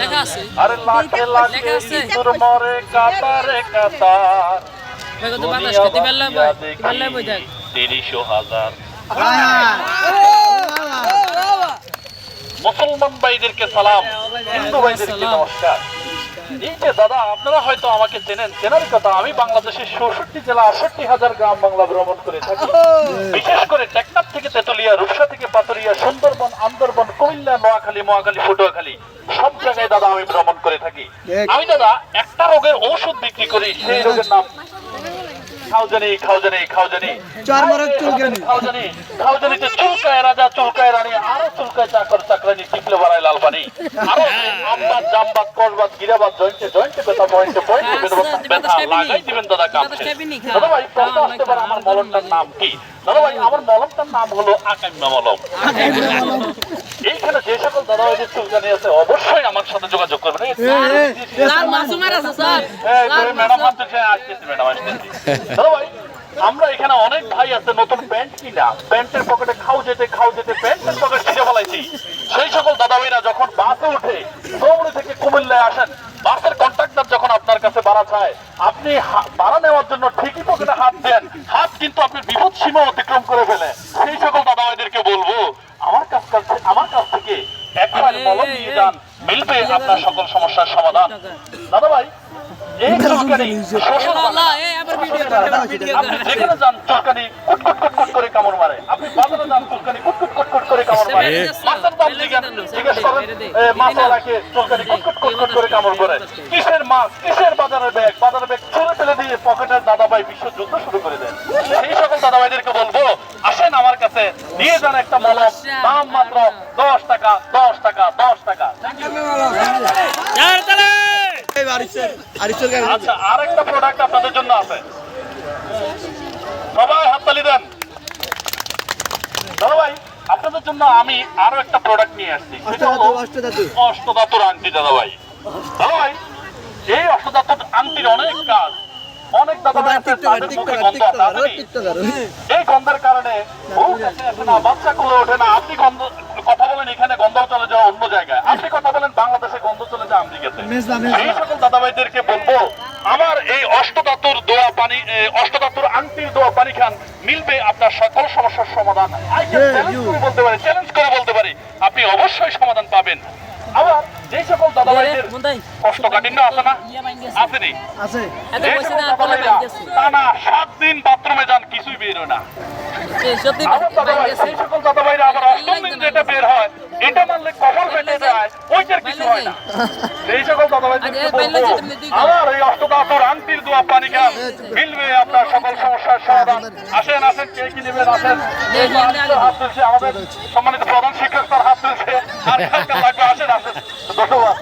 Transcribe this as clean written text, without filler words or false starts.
লেখা আছে আরে লাখে লাখে ইঁদুর মরে কাতারে কাতার ভাই কত বাতাস খেতে পারলাম ভাই পারলাম ভাই দেখ ৩০,০০০ মুসলমান ভাইদেরকে সালাম, হিন্দু ভাইদেরকে নমস্কার। এই যে দাদা আপনারা হয়তো আমাকে চেনেন, চেনার কথা আমি বাংলাদেশের ৬৪ জেলা ৬৮,০০০ গ্রাম বাংলা ভ্রমণ করে থাকি। বিশেষ করে টেকনাফ থেকে তেতুলিয়া, রূপসা থেকে পাতুরিয়া, সুন্দরবন, আন্দরবন, কুমিল্লা, নোয়াখালী, মহাখালী, পটুয়াখালী সব জায়গায় দাদা আমি ভ্রমণ করে থাকি। আমি দাদা একটা রোগের ঔষধ বিক্রি করি, সেই রোগের নাম খাওজানিতে চুলকায় রাজা, চুলকায় রানী, আরো চুলকায় চাকর চাকরানি, টিপলে বাড়ায় লাল পানি, আরো আমবাদ, জামবাদ, কসবাদ, গিরাবাদ, জয়েন্টে জয়েন্টে ব্যথা, পয়েন্টে পয়েন্টে ব্যথা লাগাই দিবেন দাদা কামছে। দাদা ভাই প্রশ্ন আসতে পারে আমার মলমটার নাম কি? দাদা ভাই আমার মলমটার নাম হলো আকাম্যা মলম। এইখানে যে সকল দাদা ভাইদের চুলকানি আছে অবশ্যই আমার সাথে যোগাযোগ করবেন। ম্যাডাম আসতেছে, ম্যাডাম আসতেছি। দাদা ভাই আমরা এখানে অনেক ভাই আছে নতুন প্যান্ট কিনা, প্যান্টের পকেটে খাও যেতে প্যান্টের পকেট ছিঁড়ে ফেলাইছি। সেই সকল দাদা ভাইরা যখন বাসে উঠে দৌড়ে থেকে কুমিল্লায় আসেন, বাসের কন্ট্রাক্টর যখন আপনার কাছে ভাড়া চায়, আপনি ভাড়া নেওয়ার জন্য ঠিকই পকেটে হাত দেন, হাত কিন্তু আপনি বিপদ সীমা অতিক্রম করে ফেলে। সেই সকল দাদা ভাইদেরকে বলবো আমার কাছ থেকে একবার মলম নিয়ে যান, মিলবে আপনার সকল সমস্যার সমাধান। দাদা ভাই এই চুলকানি আপনি যেখানে যান চুলকানি কুটকুট কুটকুট করে কামড় মারে, আপনি বাজারে যান চুলকানি কুটকুট কুটকুট করে কামড় মারে, মাছের দাম জিজ্ঞেস করেন মাছওয়ালাকে চুলকানি কুটকুট কুটকুট করে কামড় করে। কিসের মাছ, কিসের বাজারের ব্যাগ ছুঁড়ে ফেলে দিয়ে পকেটের দাদা ভাই বিশ্বযুদ্ধ শুরু করে দেন। সেই সকল দাদা ভাইদেরকে বলবো আসেন আমার কাছে নিয়ে যান একটা মলম, দাম মাত্র 10 টাকা 10 টাকা 10 টাকা। আচ্ছা আরেকটা প্রোডাক্ট আপনাদের জন্য আছে, সবাই হাততালি দেন। দাদা ভাই আপনাদের জন্য আমি আরো একটা প্রোডাক্ট নিয়ে আসছি, সেটা হলো অষ্টধাতুর আংটি। দাদা ভাই এই অষ্টধাতুর আংটির অনেক কাজ, অনেক দাদা ভাই আছে তাদের মুখে গন্ধ আছে, এই গন্ধের কারণে বাচ্চা কোলে ওঠে না। আপনি কথা বলেন এখানে গন্ধ চলে যাওয়া অন্য জায়গায়, আপনি কথা বলেন বাংলাদেশে গন্ধ চলে যায় আমেরিকাতে। এই সকল দাদা ভাইদেরকে বলবো আমার এই অষ্টধাতুর দোয়া পানি, অষ্টধাতুর আংটির দোয়া পানি খান, মিলবে আপনার সকল সমস্যার সমাধান। চ্যালেঞ্জ করে বলতে পারি আপনি অবশ্যই সমাধান পাবেন। আবার যে সকল দাদা ভাইদের কষ্টকাঠিন্য আছে না, আসেনি টানা 7 দিন বাথরুমে যান কিছুই বের হয় না, সেই সকল দাদা ভাইরা আবার 8ম দিন যেটা বের হয় এটা মানলে কপাল ফেটে যায়, ওইটার কিছু হয় না। সেই সকল দাদা ভাইদেরকে বলবো আমার এই অষ্টধাতুর আংটির দোয়া পানি খান, মিলবে আপনার সকল সমস্যার সমাধান। আসেন আসেন কে কি নেবেন আসেন। হাত তুলছে আমাদের সম্মানিত প্রধান শিক্ষক, তার হাত তুলছে আর আসেন আসেন ধন্যবাদ।